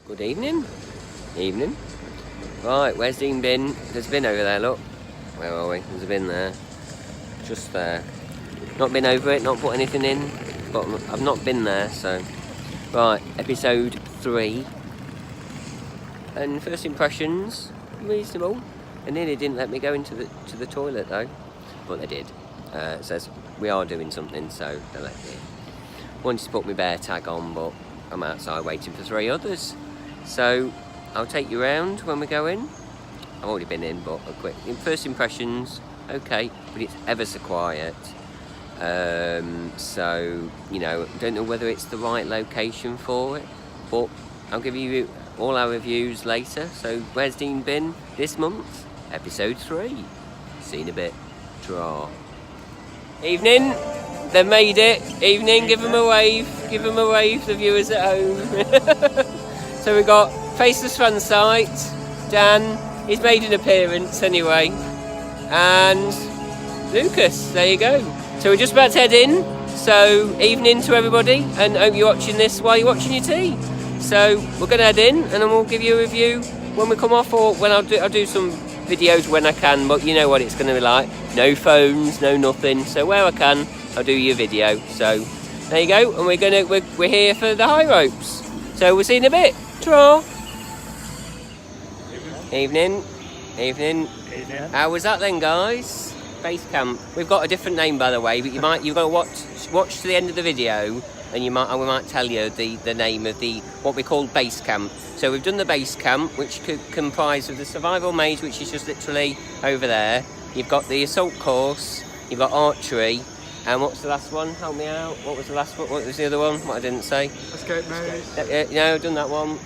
Good evening. Evening. Right, where's the bin? There's a bin over there, look. Where are we? There's a bin there. Just there. Not been over it, not put anything in. But I've not been there, so. Right, episode 3. And first impressions, reasonable. They nearly didn't let me go into the toilet though. But they did. It says we are doing something, so they let me. Wanted to put my bear tag on, but I'm outside waiting for 3 others. So I'll take you round when we go in. I've already been in, but a quick first impressions. Okay, but it's ever so quiet. So you know, don't know whether it's the right location for it, but I'll give you all our reviews later. So where's Dean been this month? Episode 3. See you in a bit. Draw. Evening. They've made it. Evening. Give them a wave. Give them a wave. The viewers at home. So we've got Faceless Fun Site. Dan. He's made an appearance anyway. And Lucas. There you go. So we're just about to head in. So evening to everybody, and hope you're watching this while you're watching your tea. So we're going to head in, and then we'll give you a review when we come off, or when I'll do some videos when I can. But you know what it's going to be like. No phones, no nothing. So where I can, I'll do your video. So there you go, and we're here for the high ropes. So we'll see you in a bit. Ta-ra. Evening. Evening. Evening. How was that then, guys? Base camp. We've got a different name, by the way, but you've got to watch to the end of the video, and we might tell you the name of what we call base camp. So we've done the base camp, which could comprise of the survival maze, which is just literally over there. You've got the assault course. You've got archery. And what's the last one? Help me out. What was the last one? What was the other one? What I didn't say? Escape maze. No, I've done that one.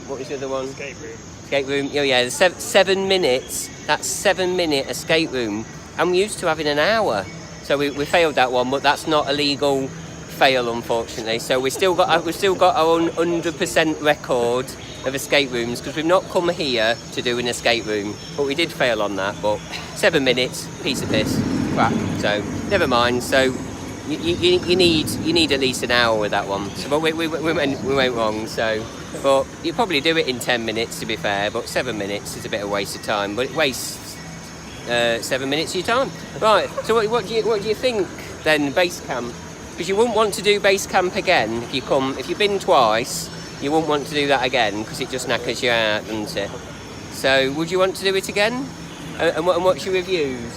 What was the other one? Escape room. Escape room. Oh yeah, 7 minutes. That's 7-minute escape room. I'm used to having an hour. So we failed that one, but that's not a legal fail, unfortunately. So we've still got our own 100% record of escape rooms, because we've not come here to do an escape room, but we did fail on that. But 7 minutes, piece of piss, crap. So never mind. So you need at least an hour with that one. So but we went wrong. So but you probably do it in 10 minutes, to be fair. But 7 minutes is a bit of a waste of time. But it wastes 7 minutes of your time. Right. So what do you think then, base camp? Because you wouldn't want to do base camp again if you've been twice. You wouldn't want to do that again, because it just knackers you out, doesn't it? So would you want to do it again? And what's your reviews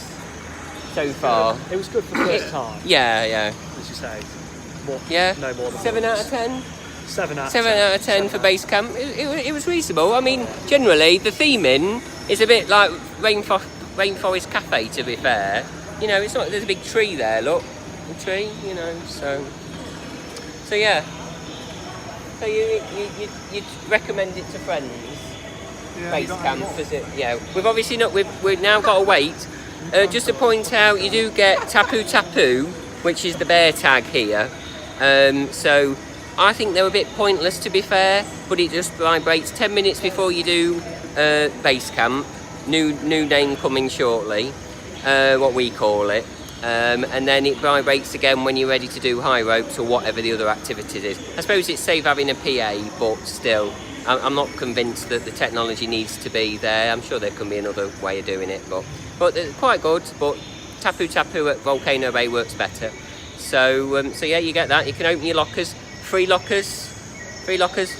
so far? It was good for the first time. Yeah. As you say. Yeah. No more than 7 out of 10. 7 out of 10. 7 out of 10 for base camp. It was reasonable. I mean, generally the theming is a bit like Rainforest Cafe, to be fair. You know, it's not. There's a big tree there. Look, a tree. You know, so yeah. So you'd recommend it to friends? Yeah, base camp visit. Yeah, we've obviously not. We've now got to wait. Just to point out, you do get Tapu, which is the bear tag here. So I think they're a bit pointless, to be fair. But it just vibrates 10 minutes before you do base camp. New name coming shortly. What we call it. And then it vibrates again when you're ready to do high ropes or whatever the other activities is. I suppose it's safe having a PA, but still, I'm not convinced that the technology needs to be there. I'm sure there can be another way of doing it, but it's quite good. But Tapu at Volcano Bay works better. So yeah, you get that. You can open your lockers, free lockers,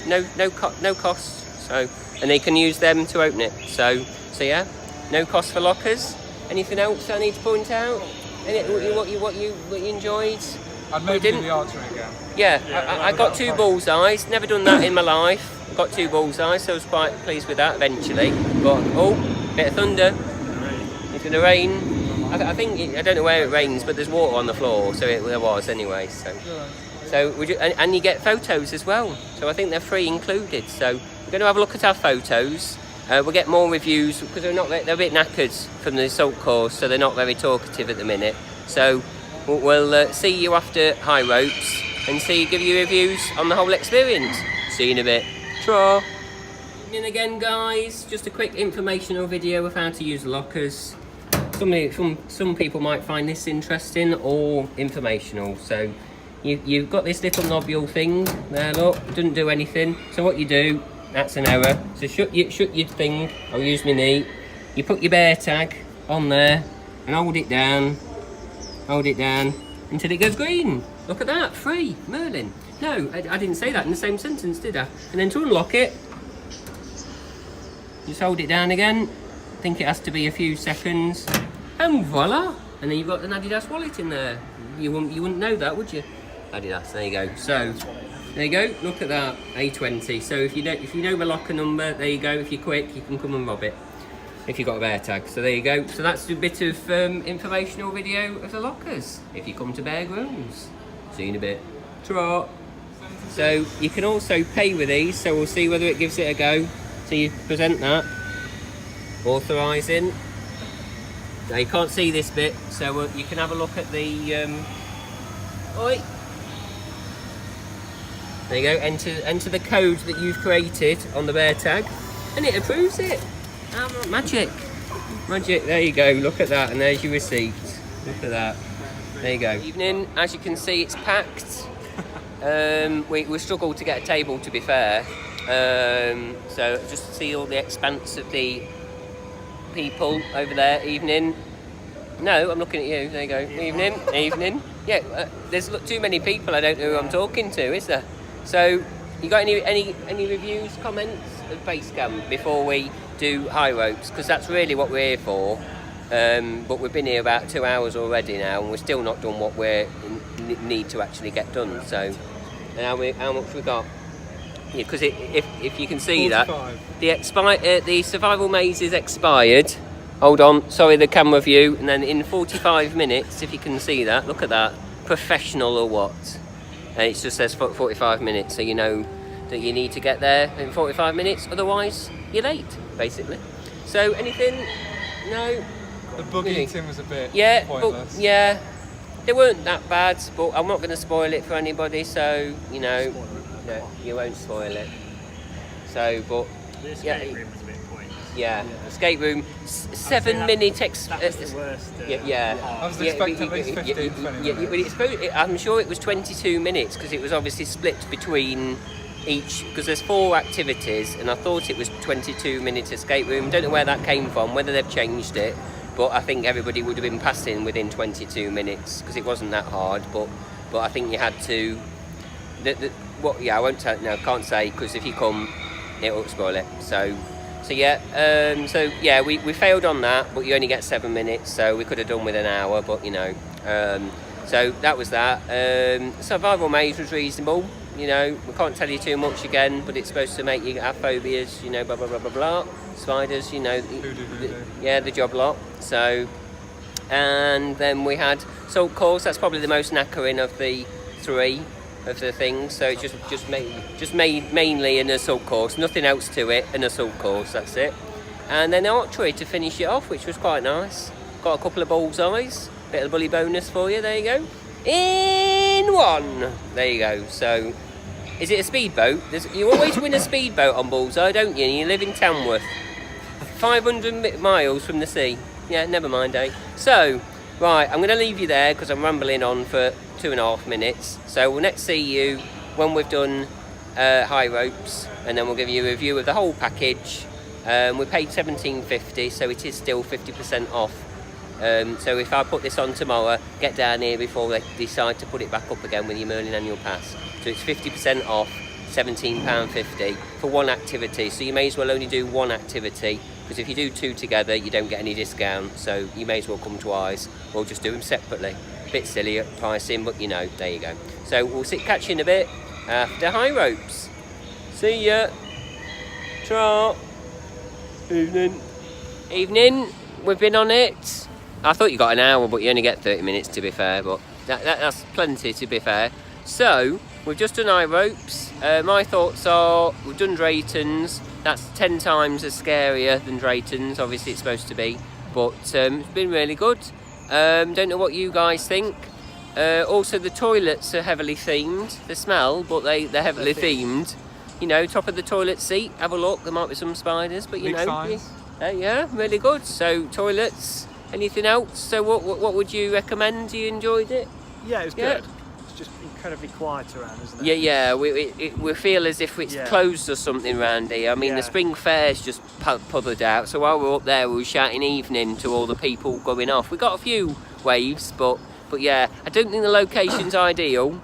no cost. So, and they can use them to open it. So yeah, no cost for lockers. Anything else I need to point out? What you enjoyed? I'd maybe do the archery again. Yeah, I got 2 bullseyes. Never done that in my life. Got 2 bullseyes, so I was quite pleased with that eventually. But bit of thunder. It's going to rain. I think I don't know where it rains, but there's water on the floor, so there was anyway. So and you get photos as well. So I think they're free included. So we're going to have a look at our photos. We'll get more reviews, because they're a bit knackered from the assault course, so they're not very talkative at the minute. So we'll see you after high ropes and give you reviews on the whole experience. See you in a bit. Ta-ra. Evening again, guys. Just a quick informational video of how to use lockers. Some people might find this interesting or informational. So you've got this little nobule thing there. Look, doesn't do anything. So what you do, That's an error. So shut your thing. I'll use my knee. You put your bear tag on there and hold it down. Hold it down until it goes green. Look at that, free, Merlin. No, I didn't say that in the same sentence, did I? And then to unlock it, just hold it down again. I think it has to be a few seconds. And voila! And then you've got an Adidas wallet in there. You wouldn't know that, would you? Adidas, there you go. So, there you go, look at that, A20. So if you know the locker number, there you go. If you're quick, you can come and rob it. If you've got a bear tag. So there you go. So that's a bit of informational video of the lockers. If you come to Bear Grylls. See you in a bit. Ta-ra! So you can also pay with these, so we'll see whether it gives it a go. So you present that. Authorising. Now you can't see this bit, so you can have a look at the... Oi! There you go, enter the code that you've created on the bear tag, and it approves it. Oh, magic. Magic, there you go, look at that, and there's your receipt. Look at that. There you go. Evening, as you can see, it's packed. We struggled to get a table, to be fair. So just to see all the expanse of the people over there. Evening. No, I'm looking at you. There you go. Evening. Evening. Yeah, there's too many people. I don't know who I'm talking to, is there? So, you got any reviews, comments of base camp before we do high ropes? Because that's really what we're here for. But we've been here about 2 hours already now, and we're still not done what we need to actually get done. So, how much we got? Yeah, because if you can see 45. that the survival maze is expired. Hold on, sorry, the camera view. And then in 45 minutes, if you can see that, look at that, professional or what? And it just says 45 minutes, so you know that you need to get there in 45 minutes. Otherwise, you're late, basically. So anything? No. The bug eating was a bit pointless. Yeah, they weren't that bad, but I'm not going to spoil it for anybody. So you know, no, you won't spoil it. So, but the escape room was a bit pointless. Yeah, escape room, 7 minute That was the worst. I was expecting at least 15, 20 minutes. I'm sure it was 22 minutes because it was obviously split between each, because there's 4 activities, and I thought it was 22 minute escape room. Don't know where that came from, whether they've changed it, but I think everybody would have been passing within 22 minutes because it wasn't that hard. But I think you had to. I won't tell. No, can't say, because if you come, it'll spoil it. So yeah, we failed on that, but you only get 7 minutes, so we could have done with an hour, but you know. So that was that. Survival maze was reasonable. You know, we can't tell you too much again, but it's supposed to make you have phobias, you know, blah blah blah blah blah. Spiders, you know, the job lot. So, and then we had salt course. That's probably the most knackering of the 3 of the things. So it's just mainly an assault course, nothing else to it. An assault course, that's it. And then archery to finish it off, which was quite nice. Got a couple of bullseyes, bit of bully bonus for you. There you go. In one. There you go. So, is it a speedboat? You always win a speedboat on bullseye, don't you? And you live in Tamworth, 500 miles from the sea. Yeah, never mind, eh? So, right, I'm going to leave you there because I'm rambling on for 2.5 minutes. So we'll next see you when we've done high ropes, and then we'll give you a review of the whole package. We paid $17.50, so it is still 50% off. So if I put this on tomorrow, get down here before they decide to put it back up again with your Merlin annual pass. So it's 50% off, £17.50 for one activity. So you may as well only do one activity, because if you do 2 together, you don't get any discount. So you may as well come twice, or just do them separately. Bit silly at pricing, but you know, there you go. So we'll catch you in a bit after high ropes. See ya. Ta-ra. Evening. Evening. We've been on it. I thought you got an hour, but you only get 30 minutes, to be fair. But that's plenty, to be fair. So we've just done high ropes. My thoughts are, we've done Drayton's. That's 10 times as scarier than Drayton's. Obviously, it's supposed to be, but it's been really good. Don't know what you guys think. Also, the toilets are heavily themed. The smell, but they're heavily themed. You know, top of the toilet seat. Have a look. There might be some spiders, but you Big know, signs. yeah, really good. So toilets. Anything else? So what would you recommend? You enjoyed it? Yeah, it was Yeah. good. just incredibly quiet around, isn't Yeah, it? yeah. We feel as if it's closed or something round here. I mean, the spring fair's just puthered out. So while we were up there, we were shouting evening to all the people going off. We got a few waves, but yeah, I don't think the location's ideal.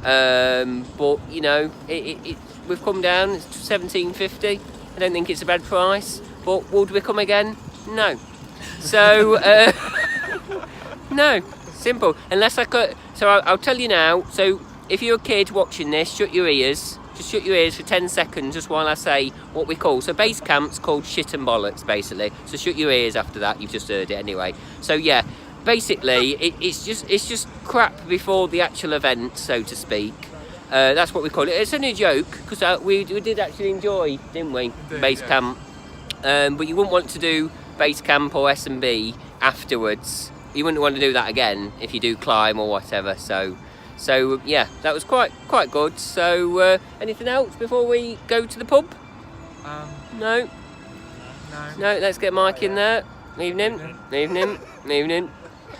But you know, we've come down. It's $17.50. I don't think it's a bad price. But would we come again? No. So no, simple. Unless I could. So I'll tell you now. So if you're a kid watching this, shut your ears. Just shut your ears for 10 seconds, just while I say what we call. So base camp's called shit and bollocks, basically. So shut your ears after that. You've just heard it anyway. So yeah. Basically, it's just crap before the actual event, so to speak. That's what we call it. It's only a joke, because we did actually enjoy, didn't we, base camp. But you wouldn't want to do base camp or S&B afterwards. You wouldn't want to do that again if you do climb or whatever. So yeah, that was quite good. So anything else before we go to the pub? No. Let's get Mike in there. Evening.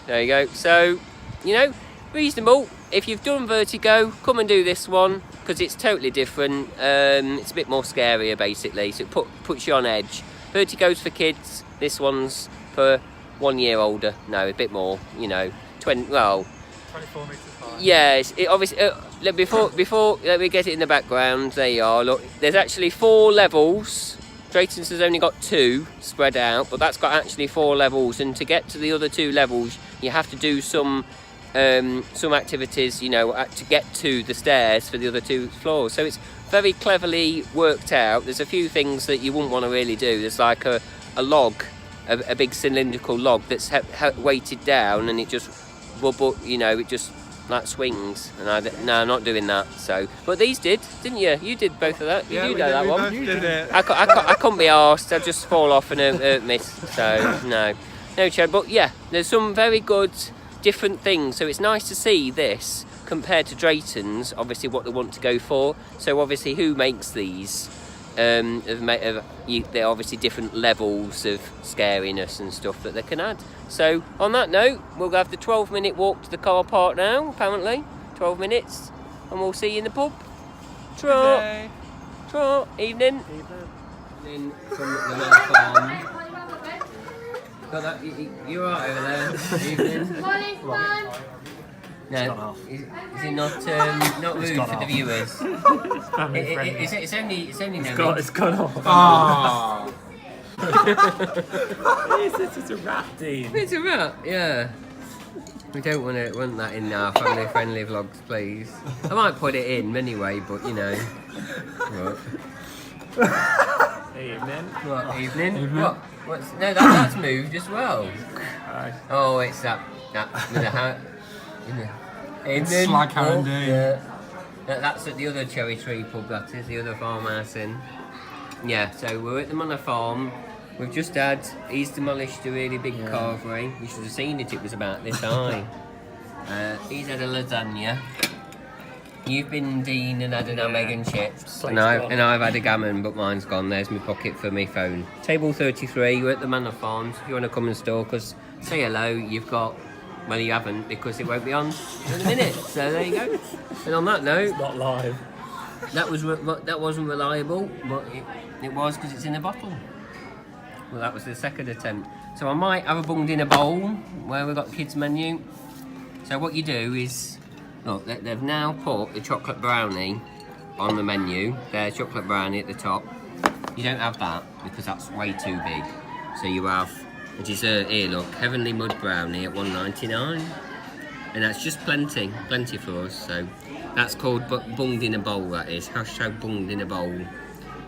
There you go. So, you know, reasonable. If you've done Vertigo, come and do this one, because it's totally different. It's a bit more scarier, basically, so it puts you on edge. Vertigo's for kids. This one's for 1 year older. No, a bit more. You know, 24 meters high. Yeah, it obviously. Before let me get it in the background. There you are. Look, there's actually 4 levels. Drayton's has only got 2 spread out, but that's got actually 4 levels, and to get to the other 2 levels you have to do some activities, you know, to get to the stairs for the other 2 floors. So it's very cleverly worked out. There's a few things that you wouldn't want to really do. There's like a log, a big cylindrical log that's weighted down, and it just you know, it just like swings, and I'm not doing that. So, but these didn't you? You did both of that. Yeah, you we did that one. You did it. I couldn't be arsed. I'd just fall off and miss. So no chance. But yeah, there's some very good different things. So it's nice to see this compared to Drayton's. Obviously, what they want to go for. So obviously, who makes these? They're obviously different levels of scariness and stuff that they can add. So on that note, we'll have the 12-minute walk to the car park now, apparently 12 minutes, and we'll see you in the pub. Trot evening from the Manor Farm. Got that? You're right over there. Evening. No, is it not rude for the viewers? It's only no. It's gone off. Ah. It's a rat, Dean. It's a rat, yeah. We don't want that in our family-friendly vlogs, please. I might put it in anyway, but you know. What? Evening. What? Evening? What? No, that's moved as well. Oh, it's that with the hat. It's like Andy. That's at the other Cherry Tree pub, that is, the other farmhouse in. Yeah, so we're at the Manor Farm. We've just had, he's demolished a really big carvery. You should have seen it was about this high. He's had a lasagna. You've been Dean and had an egg and chips. And I've had a gammon, but mine's gone. There's my pocket for my phone. Table 33, we're at the Manor Farm. If you want to come and stalk us, say hello. You've got, well, you haven't, because it won't be on in a minute. So there you go. And on that note, It's not live. that wasn't reliable, but it was because it's in a bottle. Well, that was the second attempt. So I might have a bunged in a bowl where we've got kids menu. So what you do is, look, they've now put the chocolate brownie on the menu. There's chocolate brownie at the top. You don't have that because that's way too big. So you have a dessert here, look, Heavenly Mud Brownie at $1.99. And that's just plenty for us. So that's called bunged in a bowl, that is. Hashtag bunged in a bowl.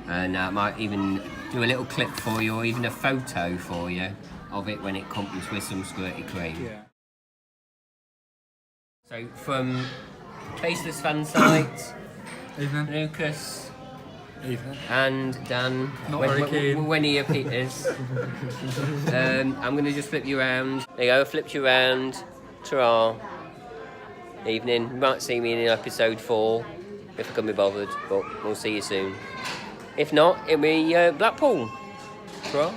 And I might even do a little clip for you, or even a photo for you of it when it comes with some squirty cream. Yeah. So from Faceless Fan Site, Evening. Lucas Evening. and Dan, Not very keen. when he appears, I'm going to just flip you around. There you go, flipped you around. Ta-ra. Evening. You might see me in episode 4 if I can be bothered, but we'll see you soon. If not, it'll be Blackpool. Ta-ra.